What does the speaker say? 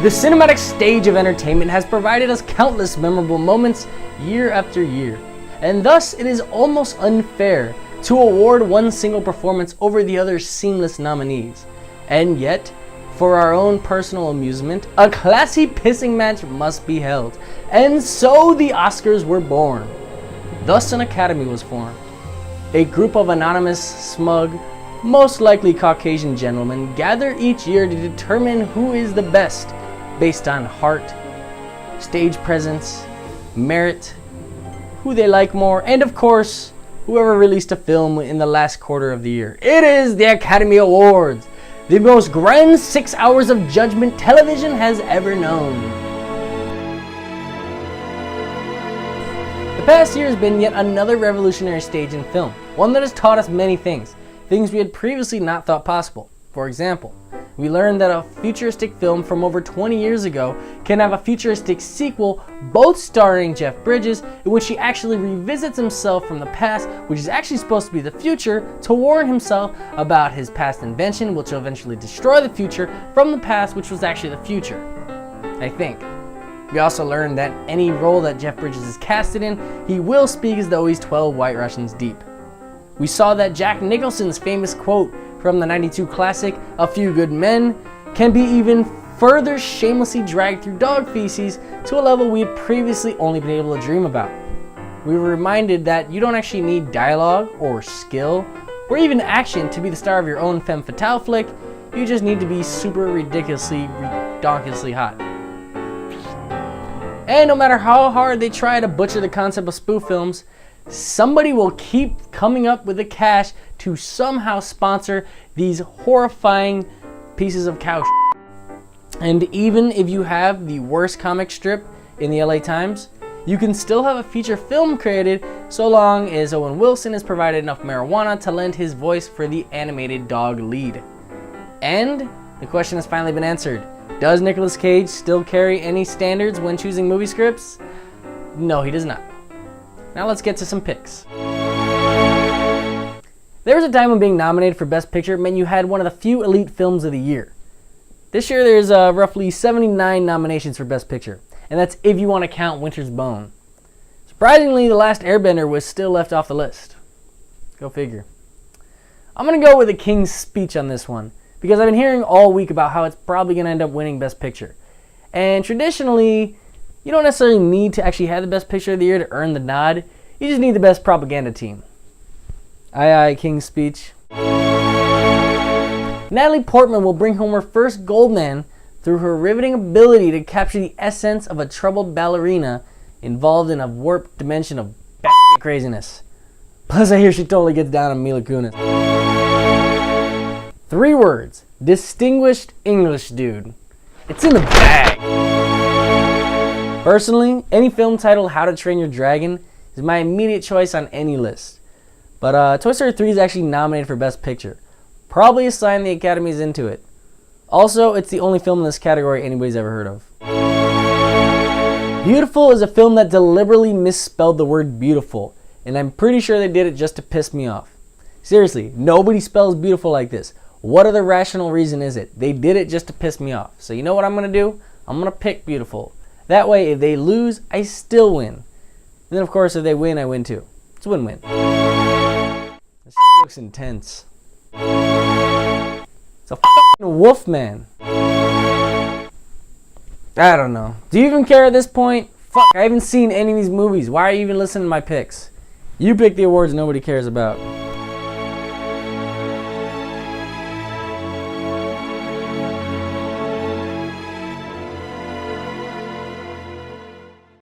The cinematic stage of entertainment has provided us countless memorable moments year after year, and thus it is almost unfair to award one single performance over the other seamless nominees. And yet, for our own personal amusement, a classy pissing match must be held, and so the Oscars were born. Thus an academy was formed. A group of anonymous, smug, most likely Caucasian gentlemen gather each year to determine who is the best, based on heart, stage presence, merit, who they like more, and of course, whoever released a film in the last quarter of the year. It is the Academy Awards, the most grand 6 hours of judgment television has ever known. The past year has been yet another revolutionary stage in film, one that has taught us many things we had previously not thought possible. For example, we learned that a futuristic film from over 20 years ago can have a futuristic sequel, both starring Jeff Bridges, in which he actually revisits himself from the past, which is actually supposed to be the future, to warn himself about his past invention, which will eventually destroy the future from the past, which was actually the future, I think. We also learned that any role that Jeff Bridges is casted in, he will speak as though he's 12 White Russians deep. We saw that Jack Nicholson's famous quote from the '92 classic, "A Few Good Men," can be even further shamelessly dragged through dog feces to a level we had previously only been able to dream about. We were reminded that you don't actually need dialogue or skill or even action to be the star of your own femme fatale flick. You just need to be super ridiculously, redonkulously hot. And no matter how hard they try to butcher the concept of spoof films, somebody will keep coming up with the cash to somehow sponsor these horrifying pieces of cow shit. And even if you have the worst comic strip in the LA Times, you can still have a feature film created so long as Owen Wilson has provided enough marijuana to lend his voice for the animated dog lead. And the question has finally been answered. Does Nicolas Cage still carry any standards when choosing movie scripts? No, he does not. Now let's get to some picks. There was a time when being nominated for Best Picture meant you had one of the few elite films of the year. This year there's roughly 79 nominations for Best Picture, and that's if you want to count Winter's Bone. Surprisingly, The Last Airbender was still left off the list. Go figure. I'm going to go with The King's Speech on this one, because I've been hearing all week about how it's probably going to end up winning Best Picture. And traditionally, you don't necessarily need to actually have the Best Picture of the Year to earn the nod. You just need the best propaganda team. Aye aye, King's Speech. Natalie Portman will bring home her first Goldman through her riveting ability to capture the essence of a troubled ballerina involved in a warped dimension of craziness. Plus, I hear she totally gets down on Mila Kunis. 3 words. Distinguished English dude. It's in the bag. Personally, any film titled How to Train Your Dragon is my immediate choice on any list. But Toy Story 3 is actually nominated for Best Picture. Probably a sign the Academy is into it. Also, it's the only film in this category anybody's ever heard of. Beautiful is a film that deliberately misspelled the word beautiful, and I'm pretty sure they did it just to piss me off. Seriously, nobody spells beautiful like this. What other rational reason is it? They did it just to piss me off. So you know what I'm going to do? I'm going to pick beautiful. That way, if they lose, I still win. And then, of course, if they win, I win too. It's a win-win. This looks intense. It's a f***ing wolf man. I don't know. Do you even care at this point? Fuck, I haven't seen any of these movies. Why are you even listening to my picks? You pick the awards nobody cares about.